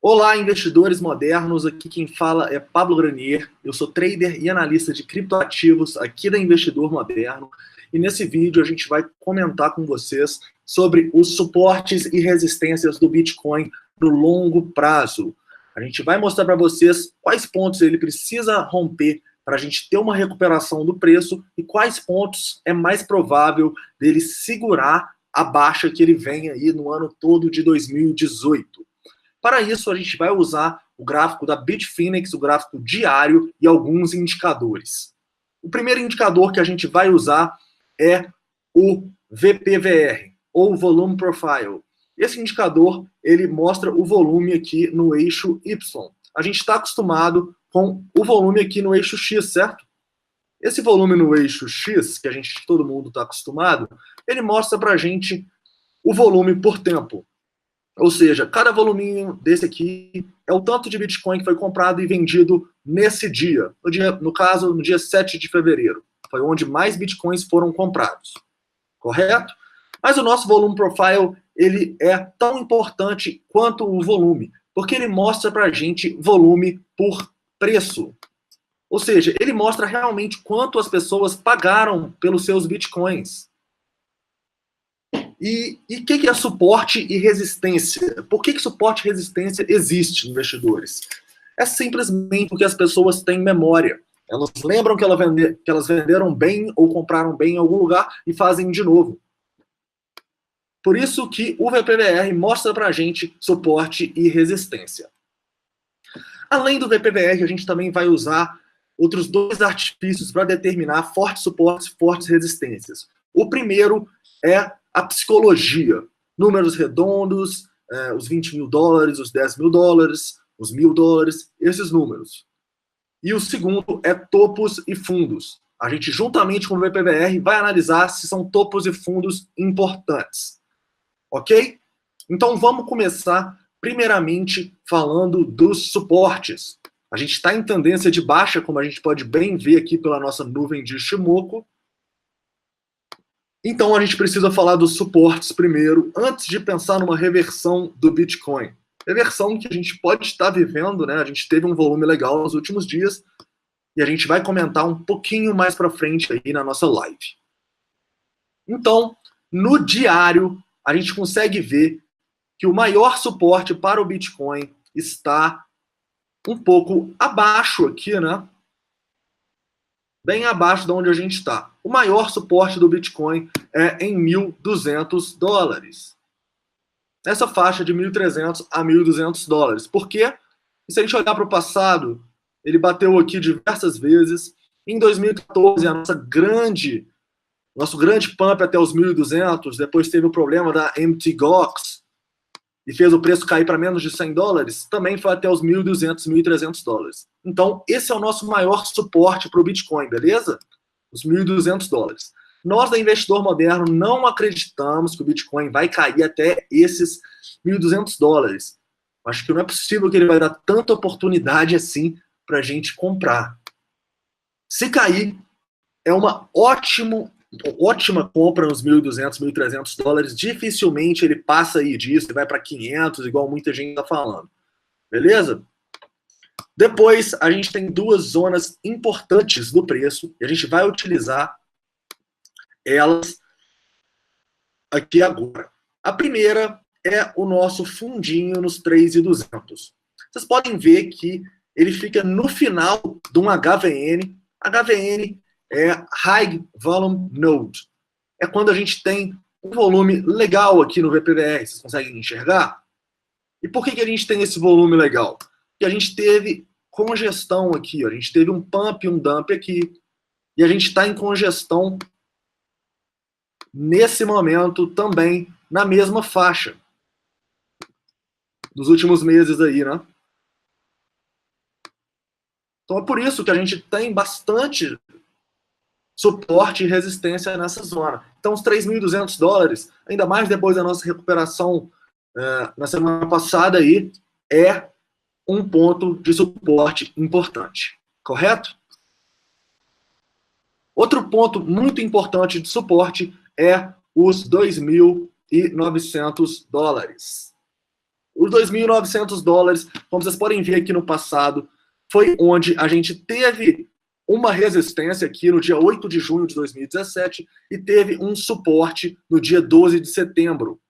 Olá, investidores modernos, aqui quem fala é Pablo Granier, eu sou trader e analista de criptoativos aqui da Investidor Moderno, e nesse vídeo a gente vai comentar com vocês sobre os suportes e resistências do Bitcoin no longo prazo. A gente vai mostrar para vocês quais pontos ele precisa romper para a gente ter uma recuperação do preço e quais pontos é mais provável dele segurar a baixa que ele vem aí no ano todo de 2018. Para isso, a gente vai usar o gráfico da Bitfinex, o gráfico diário e alguns indicadores. O primeiro indicador que a gente vai usar é o VPVR, ou Volume Profile. Esse indicador, ele mostra o volume aqui no eixo Y. A gente está acostumado com o volume aqui no eixo X, certo? Esse volume no eixo X, que todo mundo está acostumado, ele mostra para a gente o volume por tempo. Ou seja, cada voluminho desse aqui é o tanto de Bitcoin que foi comprado e vendido nesse dia. No caso, no dia 7 de fevereiro. Foi onde mais Bitcoins foram comprados. Correto? Mas o nosso Volume Profile, ele é tão importante quanto o volume, porque ele mostra pra gente volume por preço. Ou seja, ele mostra realmente quanto as pessoas pagaram pelos seus Bitcoins. E o que é suporte e resistência? Por que suporte e resistência existe, investidores? É simplesmente porque as pessoas têm memória. Elas lembram que elas venderam bem ou compraram bem em algum lugar e fazem de novo. Por isso que o VPVR mostra pra gente suporte e resistência. Além do VPVR, a gente também vai usar outros dois artifícios para determinar fortes suportes e fortes resistências. O primeiro é a psicologia, números redondos, os 20 mil dólares, os 10 mil dólares, os 1.000 dólares, esses números. E o segundo é topos e fundos. A gente, juntamente com o VPVR, vai analisar se são topos e fundos importantes. Ok? Então vamos começar, primeiramente, falando dos suportes. A gente está em tendência de baixa, como a gente pode bem ver aqui pela nossa nuvem de Shimoku. Então a gente precisa falar dos suportes primeiro, antes de pensar numa reversão do Bitcoin. Reversão que a gente pode estar vivendo, né? A gente teve um volume legal nos últimos dias e a gente vai comentar um pouquinho mais para frente aí na nossa live. Então, no diário, a gente consegue ver que o maior suporte para o Bitcoin está um pouco abaixo aqui, né? Bem abaixo de onde a gente está. O maior suporte do Bitcoin é em 1.200 dólares. Essa faixa de 1.300 a 1.200 dólares. Por quê? E se a gente olhar para o passado, ele bateu aqui diversas vezes. Em 2014, nosso grande pump até os 1.200, depois teve o problema da Mt. Gox, e fez o preço cair para menos de 100 dólares, também foi até os 1.200, 1.300 dólares. Então, esse é o nosso maior suporte para o Bitcoin, beleza? Os 1.200 dólares. Nós, da Investidor Moderno, não acreditamos que o Bitcoin vai cair até esses 1.200 dólares. Acho que não é possível que ele vai dar tanta oportunidade assim para a gente comprar. Se cair, é uma ótima compra nos 1.200, 1.300 dólares. Dificilmente ele passa aí disso e vai para 500, igual muita gente está falando. Beleza? Depois, a gente tem duas zonas importantes do preço e a gente vai utilizar elas aqui agora. A primeira é o nosso fundinho nos 3.200. Vocês podem ver que ele fica no final de um HVN. HVN é High Volume Node. É quando a gente tem um volume legal aqui no VPVR. Vocês conseguem enxergar? E por que a gente tem esse volume legal? Porque a gente teve congestão aqui. A gente teve um pump e um dump aqui. E a gente está em congestão nesse momento também na mesma faixa. Dos últimos meses aí, né? Então é por isso que a gente tem bastante suporte e resistência nessa zona. Então os 3.200 dólares, ainda mais depois da nossa recuperação na semana passada aí, é um ponto de suporte importante, correto? Outro ponto muito importante de suporte é os 2.900 dólares. Os 2.900 dólares, como vocês podem ver aqui no passado, foi onde a gente teve uma resistência aqui no dia 8 de junho de 2017 e teve um suporte no dia 12 de setembro.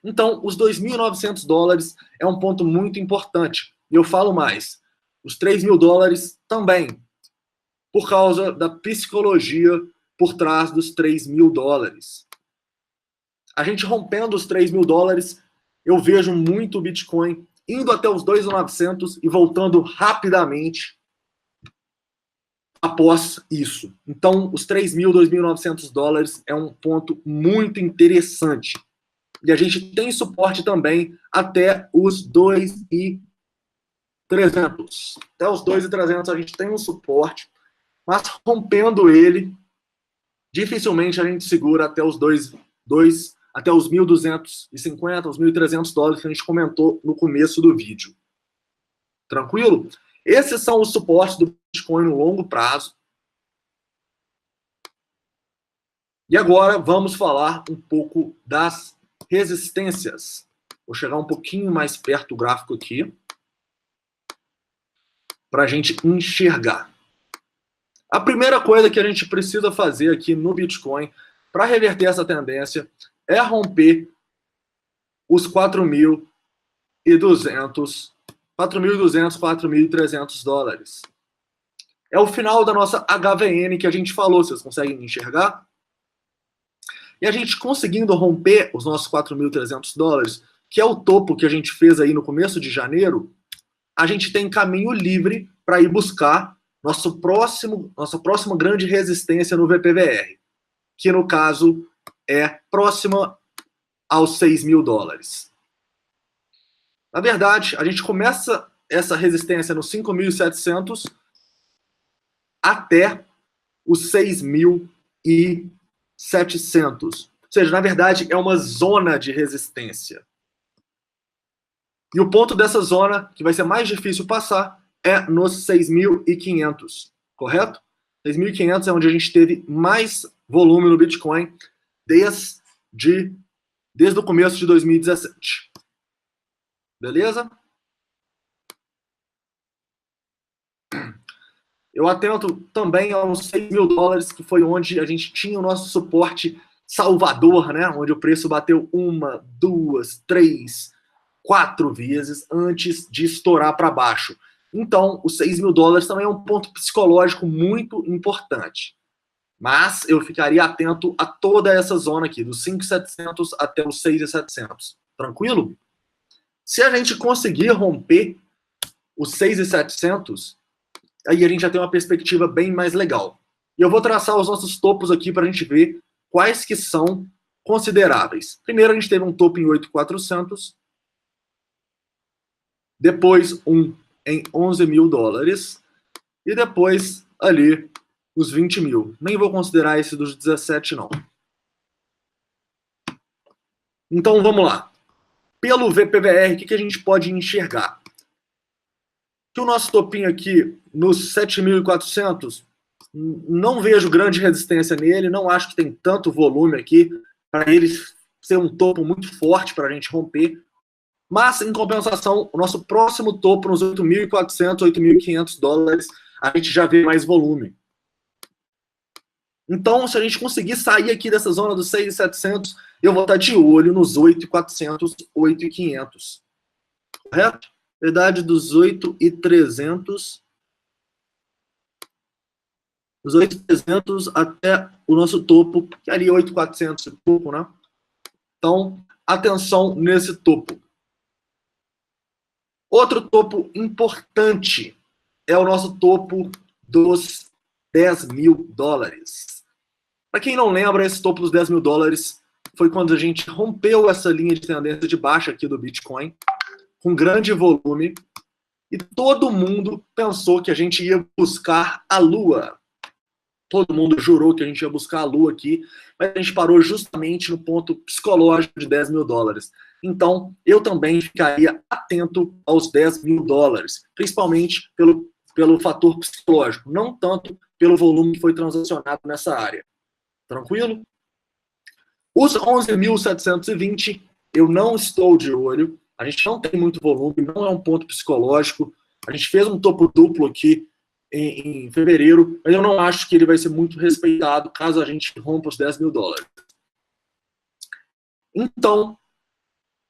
Então, os 2.900 dólares é um ponto muito importante. E eu falo mais, os 3.000 dólares também, por causa da psicologia por trás dos 3.000 dólares. A gente rompendo os 3.000 dólares, eu vejo muito o Bitcoin indo até os 2.900 e voltando rapidamente após isso. Então, os 3.000, 2.900 dólares é um ponto muito interessante. E a gente tem suporte também até os 2.300. Até os 2.300 a gente tem um suporte, mas rompendo ele, dificilmente a gente segura até os 1.250, os 1.300 dólares que a gente comentou no começo do vídeo. Tranquilo? Esses são os suportes do Bitcoin no longo prazo. E agora vamos falar um pouco das resistências. Vou chegar um pouquinho mais perto do gráfico aqui para a gente enxergar. A primeira coisa que a gente precisa fazer aqui no Bitcoin para reverter essa tendência é romper os 4.200, 4.300 dólares. É o final da nossa HVN que a gente falou, vocês conseguem enxergar? E a gente conseguindo romper os nossos 4.300 dólares, que é o topo que a gente fez aí no começo de janeiro, a gente tem caminho livre para ir buscar nossa próxima grande resistência no VPVR, que no caso é próxima aos 6.000 dólares. Na verdade, a gente começa essa resistência no 5.700 até os 6.700. Ou seja, na verdade, é uma zona de resistência. E o ponto dessa zona, que vai ser mais difícil passar, é nos 6.500, correto? 6.500 é onde a gente teve mais volume no Bitcoin desde o começo de 2017. Beleza? Eu atento também aos 6.000 dólares, que foi onde a gente tinha o nosso suporte salvador, né? Onde o preço bateu 1, 2, 3, 4 vezes antes de estourar para baixo. Então, os 6.000 dólares também é um ponto psicológico muito importante. Mas eu ficaria atento a toda essa zona aqui, dos 5.700 até os 6.700. Tranquilo? Se a gente conseguir romper os 6.700, aí a gente já tem uma perspectiva bem mais legal. E eu vou traçar os nossos topos aqui para a gente ver quais que são consideráveis. Primeiro a gente teve um topo em 8.400, depois um em 11.000 dólares, e depois ali os 20.000. Nem vou considerar esse dos 17, não. Então vamos lá. Pelo VPVR, o que a gente pode enxergar? Que o nosso topinho aqui nos 7.400, não vejo grande resistência nele, não acho que tem tanto volume aqui para ele ser um topo muito forte para a gente romper. Mas, em compensação, o nosso próximo topo nos 8.400, 8.500 dólares, a gente já vê mais volume. Então, se a gente conseguir sair aqui dessa zona dos 6.700, eu vou estar de olho nos 8.400, 8.500. Correto? Verdade, dos 8.300, dos 8.300 até o nosso topo, que ali é 8.400 e pouco, né? Então, atenção nesse topo. Outro topo importante é o nosso topo dos 10.000 dólares. Para quem não lembra, esse topo dos 10.000 dólares foi quando a gente rompeu essa linha de tendência de baixa aqui do Bitcoin, com grande volume, e todo mundo pensou que a gente ia buscar a Lua. Todo mundo jurou que a gente ia buscar a Lua aqui, mas a gente parou justamente no ponto psicológico de 10.000 dólares. Então, eu também ficaria atento aos 10 mil dólares, principalmente pelo fator psicológico, não tanto pelo volume que foi transacionado nessa área. Tranquilo? Os 11.720, eu não estou de olho, a gente não tem muito volume, não é um ponto psicológico, a gente fez um topo duplo aqui em fevereiro, mas eu não acho que ele vai ser muito respeitado caso a gente rompa os 10 mil dólares. Então,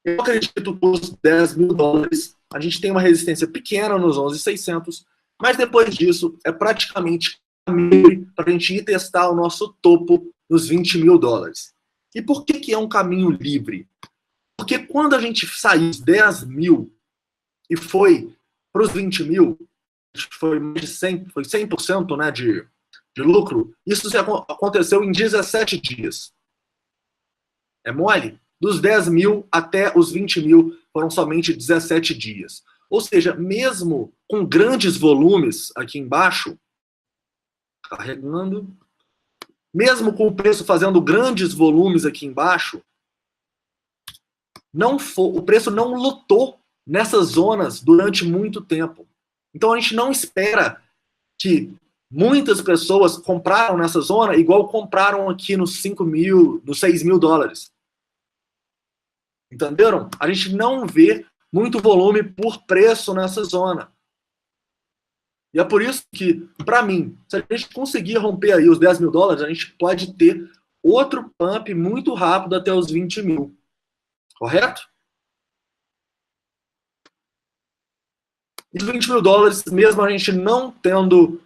eu acredito que os 10 mil dólares, a gente tem uma resistência pequena nos 11.600, mas depois disso é praticamente caminho para a gente ir testar o nosso topo nos 20 mil dólares. E por que é um caminho livre? Porque quando a gente saiu dos 10 mil e foi para os 20 mil, foi mais de 100%, foi 100%, né, de lucro, isso aconteceu em 17 dias. É mole? Dos 10 mil até os 20 mil foram somente 17 dias. Ou seja, mesmo com grandes volumes aqui embaixo, carregando, mesmo com o preço fazendo grandes volumes aqui embaixo, o preço não lutou nessas zonas durante muito tempo. Então a gente não espera que muitas pessoas compraram nessa zona igual compraram aqui nos 5 mil, nos 6 mil dólares. Entenderam? A gente não vê muito volume por preço nessa zona. E é por isso que, para mim, se a gente conseguir romper aí os 10 mil dólares, a gente pode ter outro pump muito rápido até os 20 mil. Correto? E os 20 mil dólares, mesmo a gente não tendo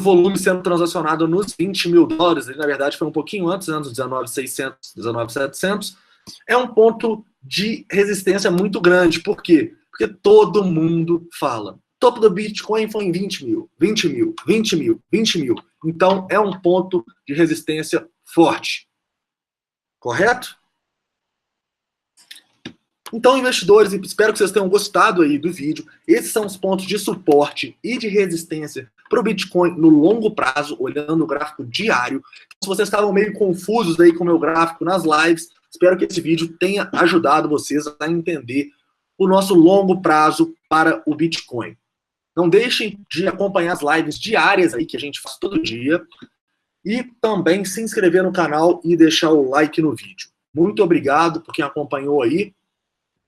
volume sendo transacionado nos 20 mil dólares, ele na verdade foi um pouquinho antes, né, dos 19.600, 19.700, é um ponto de resistência muito grande. Por quê? Porque todo mundo fala. O topo do Bitcoin foi em 20 mil, 20 mil, 20 mil, 20 mil. Então é um ponto de resistência forte. Correto? Então, investidores, espero que vocês tenham gostado aí do vídeo. Esses são os pontos de suporte e de resistência para o Bitcoin no longo prazo, olhando o gráfico diário. Se vocês estavam meio confusos aí com o meu gráfico nas lives, espero que esse vídeo tenha ajudado vocês a entender o nosso longo prazo para o Bitcoin. Não deixem de acompanhar as lives diárias aí que a gente faz todo dia. E também se inscrever no canal e deixar o like no vídeo. Muito obrigado por quem acompanhou aí.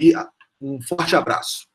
E um forte abraço.